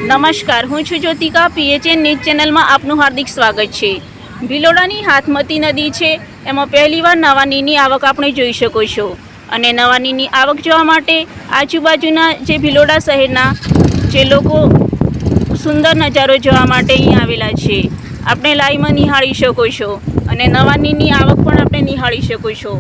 નમસ્કાર, હું છું જ્યોતિકા. PHN ન્યૂઝ ચેનલમાં આપનું હાર્દિક સ્વાગત છે. ભિલોડાની હાથમતી નદી છે, એમાં પહેલીવાર નવાનીની આવક આપણે જોઈ શકો છો. અને નવાનીની આવક જોવા માટે આજુબાજુના જે ભિલોડા શહેરના જે લોકો સુંદર નજારો જોવા માટે અહીં આવેલા છે. આપણે લાઈવમાં નિહાળી શકો છો અને નવાનીની આવક પણ આપણે નિહાળી શકો છો.